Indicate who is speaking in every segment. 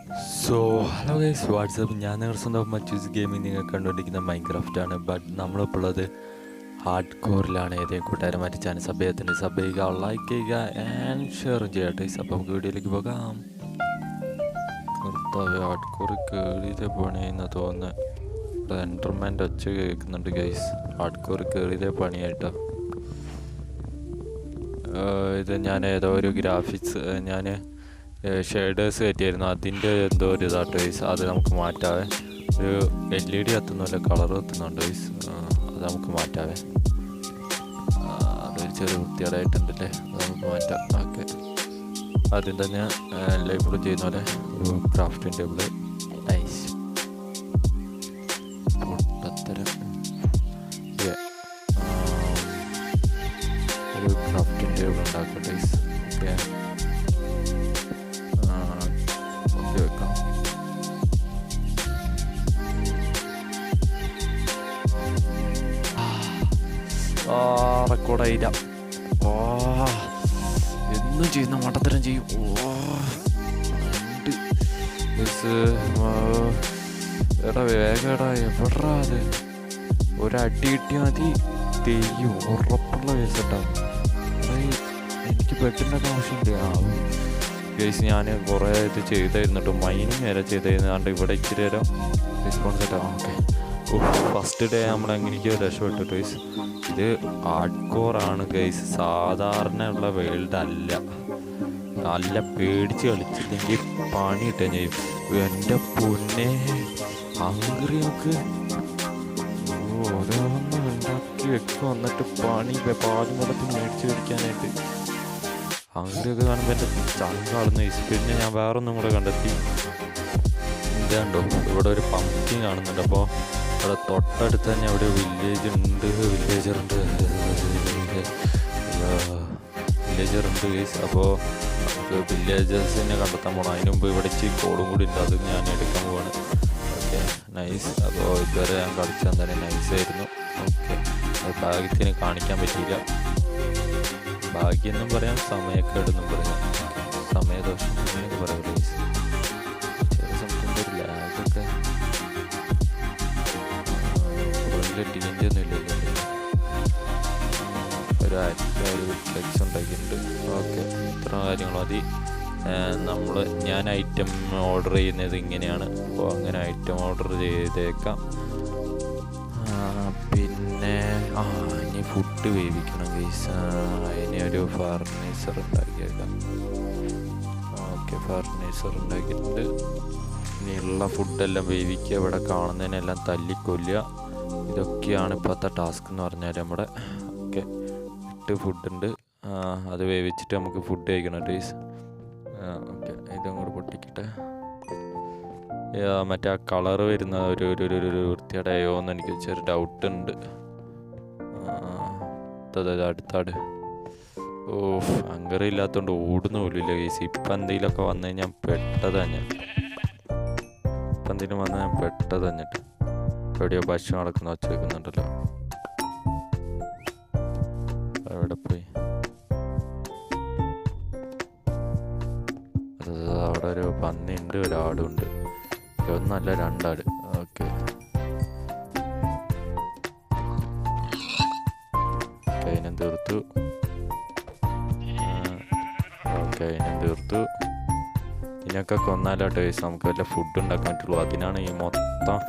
Speaker 1: Hello guys WhatsApp. ഞാൻ നിങ്ങളുടെ സ്വന്തം മച്ചൂസ് ഗെയിമിംഗ് നിങ്ങൾ കണ്ടുകൊണ്ടിരിക്കുന്ന മൈൻക്രാഫ്റ്റ് ആണ്. ബട്ട് നമ്മളിപ്പോൾ ഉള്ളത് ഹാർഡ് കോറിലാണ്. ഏതേ കൂട്ടുകാരെ മറ്റിച്ചാണ് സഭയത്തിന് സബ് ചെയ്യുക, ലൈക്ക് ചെയ്യുക ആൻഡ് ഷെയർ ചെയ്യട്ടെ. അപ്പം നമുക്ക് വീഡിയോയിലേക്ക് പോകാം. ഹാർഡ് കോർ കയറിയതേ പണിയെന്ന് തോന്നുന്നത്. ഇവിടെ എൻ്റർമെൻ്റ് ഒച്ച കേൾക്കുന്നുണ്ട് ഗൈസ്. ഹാർഡ് കോർ കയറിയതേ പണിയായിട്ടോ. ഇത് ഞാൻ ഏതോ ഒരു ഗ്രാഫിക്സ് ഞാൻ ഷെയ്ഡേഴ്സ് കയറ്റിയായിരുന്നു, അതിൻ്റെ എന്തോ ഒരു ഇതാട്ടോ ഗൈസ്. അത് നമുക്ക് മാറ്റാവേ. ഒരു LED കത്തുന്നില്ല, കളർ കത്തുന്നുണ്ട് ഗൈസ്. അത് നമുക്ക് മാറ്റാവേ. അതൊരു ചെറിയ വൃത്തികേടായിട്ടുണ്ടല്ലേ, അത് നമുക്ക് മാറ്റാം. ഓക്കെ, ആദ്യം തന്നെ ലൈബ്രറി ചെയ്യുന്ന പോലെ ഒരു ക്രാഫ്റ്റിംഗ് ടേബിള്. നൈസ് പൊട്ടത്തരം. ഒരു ക്രാഫ്റ്റിംഗ് ടേബിൾ ഉണ്ടാക്കാം ഗൈസ്. ഓക്കെ, വെക്കാം. റെക്കോർഡായില്ല. എന്നും ചെയ്യുന്ന മട്ടത്തരം ചെയ്യും. എടാ വേഗടാ, എവിടാ അത്? ഒരടി കിട്ടിയാൽ മതി, തെയ്യും ഉറപ്പുള്ള കേസട്ടാ. എനിക്ക് പെട്ടിൻ്റെ ആവശ്യമുണ്ട്. ഗൈസ് ഞാൻ കുറേ ഇത് ചെയ്തായിരുന്നു കേട്ടോ, മൈനിങ് വരെ ചെയ്തായിരുന്നു. കണ്ട് ഇവിടെ ഇച്ചിരി നേരം റെസ്പോൺസ് ആയിട്ടാ. ഓക്കെ, ഫസ്റ്റ് ഡേ നമ്മളെങ്ങനെയൊക്കെയോ രക്ഷപ്പെട്ടു ഗൈസ്. ഇത് ഹാർഡ് കോറാണ് ഗൈസ്, സാധാരണ ഉള്ള വേൾഡ് അല്ല. നല്ല പേടിച്ച് കളിച്ചില്ലെങ്കിൽ പണി കിട്ടാൻ ചെയ്യും. എൻ്റെ പൊന്നെ ഹംഗ്രി നോക്ക്, ഓരോന്ന് ഉണ്ടാക്കി വെക്കും, എന്നിട്ട് പണി പാലും വെള്ളത്തിൽ മേടിച്ച് മേടിക്കാനായിട്ട്. അങ്ങനെയൊക്കെ കാണുമ്പോൾ എൻ്റെ ചങ്കാളുന്ന ഗൈസ്. പിന്നെ ഞാൻ വേറൊന്നും കൂടെ കണ്ടെത്തി. ഇതാണ്ടോ, ഇവിടെ ഒരു പമ്പിങ് കാണുന്നുണ്ട്. അപ്പോൾ ഇവിടെ തൊട്ടടുത്ത് തന്നെ അവിടെ വില്ലേജറുണ്ട് ഗൈസ്. അപ്പോൾ നമുക്ക് വില്ലേജേഴ്സിനെ കണ്ടെത്താൻ പോകണം. അതിന് മുമ്പ് ഇവിടെ ഇച്ചിരി കോടും കൂടി ഉണ്ട്, അത് ഞാൻ എടുക്കാൻ പോവാണ്. Okay, nice. അപ്പോൾ ഇതുവരെ ഞാൻ കളിച്ചാൽ തന്നെ നൈസായിരുന്നു. ഓക്കെ, അത് ഭാഗ്യത്തിന് കാണിക്കാൻ പറ്റിയില്ല. ഭാഗ്യെന്നും പറയാം, സമയക്കേടെന്നും പറയാം, സമയദോഷം അങ്ങനെയൊക്കെ പറയാം ഗൈസ്. ചില സമയത്തിൻ്റെ ഒരു ലാഗൊക്കെ കൂടുതൽ ടീൻ്റെ ഒന്നും ഇല്ലല്ലോ. ഒരു ഫ്ലെക്സ് ഉണ്ടാക്കിയിട്ടുണ്ട്. ഓക്കെ, ഇത്ര കാര്യങ്ങൾ മതി. ഞാൻ ഐറ്റം ഓർഡർ ചെയ്യുന്നത് ഇങ്ങനെയാണ്. അപ്പോൾ അങ്ങനെ ഐറ്റം ഓർഡർ ചെയ്തേക്കാം. പിന്നെ ഇനി ഫുഡ് വേവിക്കണം ഗൈസ്. അതിന് ഒരു ഫർണിച്ചർ ഉണ്ടാക്കിയേക്കാം. ഓക്കെ, ഫർണിച്ചർ ഉണ്ടാക്കിയിട്ടുണ്ട്. ഇനിയുള്ള ഫുഡെല്ലാം വേവിക്കുക, ഇവിടെ കാണുന്നതിനെല്ലാം തല്ലിക്കൊല്ലുക. ഇതൊക്കെയാണ് ഇപ്പോഴത്തെ ടാസ്ക് എന്ന് പറഞ്ഞാൽ നമ്മുടെ. ഓക്കെ, 8 ഫുഡുണ്ട്, അത് വേവിച്ചിട്ട് നമുക്ക് ഫുഡ് കഴിക്കണം ഗൈസ്. ഓക്കെ, ഇതും കൂടെ പൊട്ടിക്കട്ടെ. മറ്റേ ആ കളറ് വരുന്ന ഒരു വൃത്തിയുടെയോ എന്ന് എനിക്ക് ചെറിയ ഡൗട്ടുണ്ട്. അടുത്താട് ഹങ്കറി ഇല്ലാത്തതുകൊണ്ട് ഓടുന്ന പോലില്ല ഗൈസ്. ഇപ്പം എന്തെങ്കിലുമൊക്കെ വന്നു കഴിഞ്ഞാൽ പെട്ടത് തന്നെ. ഇപ്പം എന്തെങ്കിലും വന്നാൽ ഞാൻ പെട്ടത് തന്നിട്ട്. എവിടെയോ ഭക്ഷണം നടക്കുന്ന വച്ച് വെക്കുന്നുണ്ടല്ലോ, എവിടെ പോയി? അവിടെ ഒരു പന്നിയുണ്ട്, ഒരാടുണ്ട്. ഒന്നല്ല 2 ആട്. ഓക്കെ, അതിനും തീർത്തു. ഓക്കെ, അതിനും തീർത്തു. ഇതിനൊക്കെ കൊന്നാലോട്ടോ ഗൈസ് നമുക്ക് വല്ല ഫുഡ് ഉണ്ടാക്കാൻ പറ്റുള്ളൂ. അതിനാണ് ഈ മൊത്തം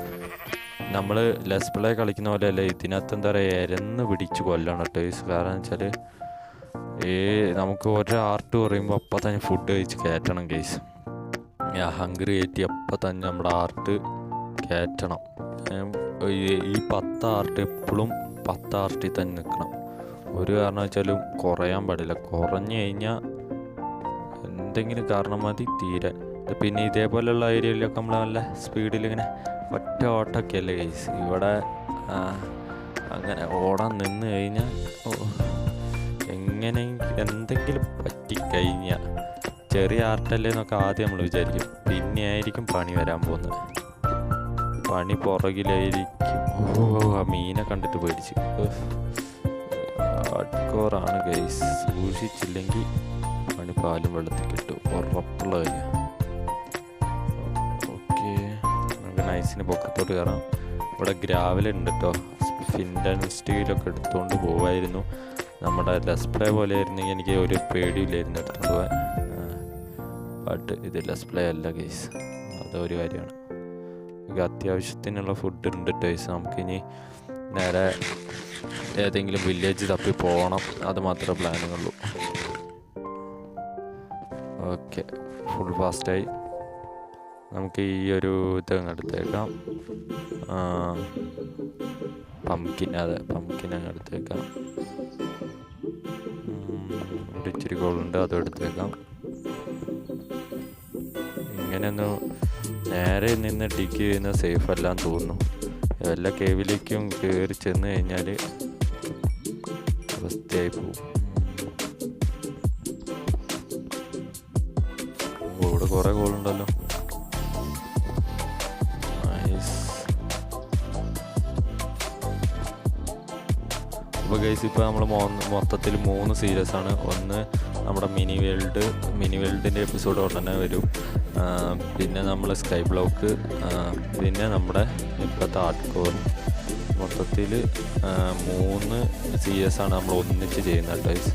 Speaker 1: നമ്മൾ ലെസ് പ്ലേ കളിക്കുന്ന പോലെ അല്ല, ഇതിനകത്ത് എന്താ പറയുക, എരന്ന് പിടിച്ച് കൊല്ലണം കേട്ടോ ഗൈസ്. കാരണം വെച്ചാൽ നമുക്ക് ഒരു ആർട്ട് പറയുമ്പോൾ അപ്പം തന്നെ ഫുഡ് കഴിച്ച് കയറ്റണം ഗൈസ്. ഹംഗ്രി കയറ്റി അപ്പം തന്നെ നമ്മുടെ ആർട്ട് കയറ്റണം. ഈ 10 ആർട്ട് എപ്പോഴും 10 ആർട്ടിൽ തന്നെ നിൽക്കണം. ഒരു കാരണം വെച്ചാലും കുറയാൻ പാടില്ല. കുറഞ്ഞു കഴിഞ്ഞാൽ എന്തെങ്കിലും കാരണം മതി തീരാൻ. പിന്നെ ഇതേപോലെയുള്ള ഏരിയയിലൊക്കെ നമ്മൾ നല്ല സ്പീഡിൽ ഇങ്ങനെ ഒറ്റ ഓട്ടമൊക്കെ അല്ലേ ഗൈസ്. ഇവിടെ അങ്ങനെ ഓടാൻ നിന്ന് കഴിഞ്ഞാൽ എങ്ങനെ എന്തെങ്കിലും പറ്റിക്കഴിഞ്ഞാൽ ചെറിയ ആർട്ടല്ലേ എന്നൊക്കെ ആദ്യം നമ്മൾ വിചാരിക്കും. പിന്നെ ആയിരിക്കും പണി വരാൻ പോകുന്നത്. പണി പുറകിലായിരിക്കും. ആ മീനെ കണ്ടിട്ട് പേടിച്ച്. ഹാർഡ് കോറാണ് ഗൈസ്, സൂക്ഷിച്ചില്ലെങ്കിൽ പണി പാലും വെള്ളത്തിൽ കിട്ടും, ഉറപ്പുള്ള കാര്യം. ഗൈസിന് പൊക്കത്തോട്ട് കയറാം. ഇവിടെ ഗ്രാവലുണ്ട് കേട്ടോ. ഫിൻഡൻ സ്റ്റീലൊക്കെ എടുത്തുകൊണ്ട് പോവായിരുന്നു. നമ്മുടെ ലെസ്പ്ലേ പോലെ ആയിരുന്നെങ്കിൽ എനിക്ക് ഒരു പേടിയില്ലായിരുന്നു എടുത്തുകൊണ്ട് പോകാൻ. ബട്ട് ഇത് ലെസ്പ്ലേ അല്ല ഗൈസ്, അതൊരു കാര്യമാണ്. അത്യാവശ്യത്തിനുള്ള ഫുഡ് ഉണ്ട് ഗൈസ്. നമുക്കിനി നേരെ ഏതെങ്കിലും വില്ലേജ് തപ്പി പോകണം, അത് മാത്രമേ പ്ലാനുള്ളൂ. Okay, full ഫാസ്റ്റായി. നമുക്ക് ഈ ഒരു ഇത് എടുത്തേക്കാം. പംകിൻ, അതെ പംകിൻ അങ്ങ് എടുത്തേക്കാം. ഇവിടെ ഇച്ചിരി ഗോളുണ്ട്, അതും എടുത്തേക്കാം. ഇങ്ങനെയൊന്ന് നേരെ നിന്ന് ഡിഗ് ചെയ്യുന്ന സേഫ് അല്ലാന്ന് തോന്നുന്നു. എല്ലാ കേവിലേക്കും കയറി ചെന്ന് കഴിഞ്ഞാൽ അവസ്ഥയായി പോകും. ഇവിടെ കുറേ ഗോളുണ്ടല്ലോ. അപ്പോൾ ഗൈസ്, ഇപ്പോൾ നമ്മൾ മൊത്തത്തിൽ 3 സീരീസ് ആണ്. ഒന്ന് നമ്മുടെ മിനി വേൾഡിൻ്റെ എപ്പിസോഡ് ഉടനെ വരും. പിന്നെ നമ്മൾ സ്കൈ ബ്ലോക്ക്, പിന്നെ നമ്മുടെ ഇപ്പോഴത്തെ ഹാർഡ്കോർ. മൊത്തത്തിൽ 3 സീരീസ് ആണ് നമ്മൾ ഒന്നിച്ച് ചെയ്യുന്നത് ഗൈസ്.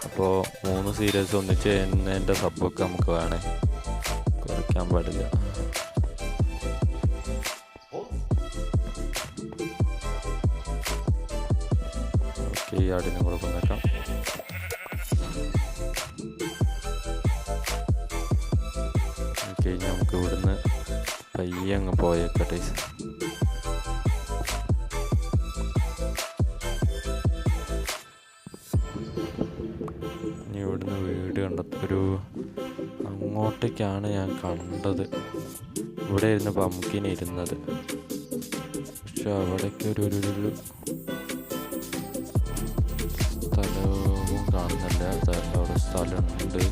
Speaker 1: അപ്പോൾ 3 സീരീസ് ഒന്നിച്ച് ചെയ്യുന്നതിൻ്റെ സബ്ബൊക്കെ നമുക്ക് വേണേ, കുറയ്ക്കാൻ പാടില്ല. ഈ ആടിനെ കൂടെ കൊന്നേക്കാം. കഴിഞ്ഞ് നമുക്ക് ഇവിടുന്ന് പയ്യെ അങ്ങ് പോയേക്കട്ടെ. ഇനി ഇവിടുന്ന് വീട് കണ്ടെത്തൊരു അങ്ങോട്ടേക്കാണ് ഞാൻ കണ്ടത്. ഇവിടെ ഇരുന്ന് പംകിൻ ഇരുന്നത്, പക്ഷെ അവിടേക്ക് ഒരു സ്ഥലവും കാണുന്നില്ല. അവിടെ സ്ഥലമുണ്ട്,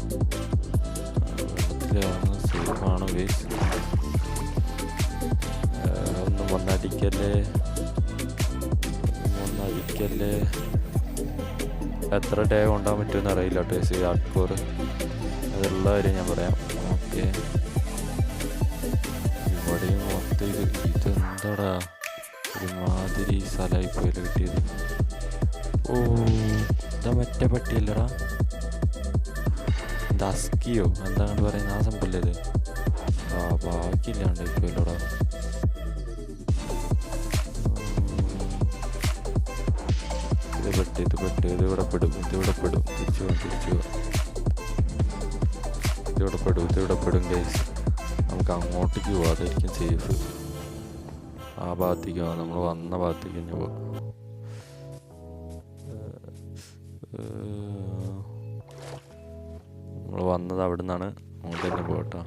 Speaker 1: വെള്ളത്തിലാണ്, സേഫാണ് ഗൈസ്. ഒന്നും വന്നടിക്കല്ലേ. എത്ര ഡേ കൊണ്ടാൻ പറ്റുമെന്ന് അറിയില്ല കേട്ടോ ഈ ഹാർഡ്കോർ. അതുള്ള കാര്യം ഞാൻ പറയാം. ഓക്കെ, ഇവിടെയും മൊത്തം ഇതെന്താടാ ഒരുമാതിരി സ്ഥലമായി പോയത് കിട്ടിയത്. ഓ, ഇതാ മറ്റേ പട്ടിയല്ലടാ, ദസ്കിയോ എന്താണ് പറയുന്നത്, ആ സംഭവല്ലേ ഇത്. ബാക്കിയില്ലാണ്ട് ഇപ്പോഴല്ലോടാ. ഇത് ഇവിടെ പെടും. തിരിച്ചു ഇതിവിടെ പെടും ഗൈസ്. നമുക്ക് അങ്ങോട്ടേക്ക് പോവാം, അതായിരിക്കും സേഫ്. ആ ഭാഗത്തേക്ക് പോവാം, നമ്മൾ വന്ന ഭാഗത്തേക്ക് തന്നെ പോവാം. നമ്മൾ വന്നത് അവിടെ നിന്നാണ്, അങ്ങോട്ട് തന്നെ പോകട്ടോ.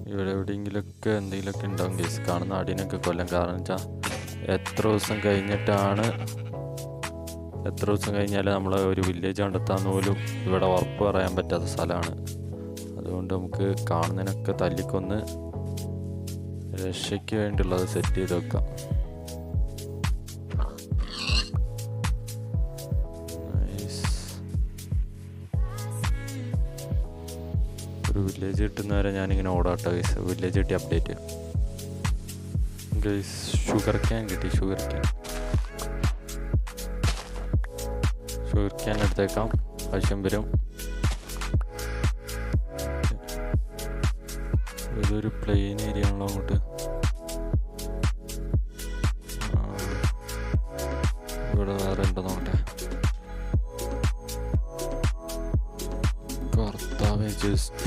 Speaker 1: ഇവിടെ എവിടെയെങ്കിലുമൊക്കെ എന്തെങ്കിലുമൊക്കെ ഉണ്ടാവും കേസ്. കാണുന്ന ആടിനൊക്കെ കൊല്ലം. കാരണം വെച്ചാൽ എത്ര ദിവസം കഴിഞ്ഞാൽ നമ്മൾ ഒരു വില്ലേജ് കണ്ടെത്താന്ന് പോലും ഇവിടെ ഉറപ്പ് പറയാൻ പറ്റാത്ത സ്ഥലമാണ്. അതുകൊണ്ട് നമുക്ക് കാണുന്നതിനൊക്കെ തല്ലിക്കൊന്ന് രക്ഷയ്ക്ക് വേണ്ടിയുള്ളത് സെറ്റ് ചെയ്ത് വെക്കാം. ഒരു വില്ലേജ് കിട്ടുന്നവരെ ഞാനിങ്ങനെ ഓടാട്ടോ ഗൈസ്. വില്ലേജ് കിട്ടി അപ്ഡേറ്റ് ഗൈസ്. ഷുഗർ ക്യാൻ കിട്ടി. ഷുഗർ ക്യാൻ എടുത്തേക്കാം, ആവശ്യം വരും. ഇതൊരു പ്ലെയിൻ ഏരിയ ആണല്ലോ അങ്ങോട്ട്. ഇവിടെ വേറെ ഉണ്ടോ നോക്കട്ടെ. കർത്താവേ, ജസ്റ്റ്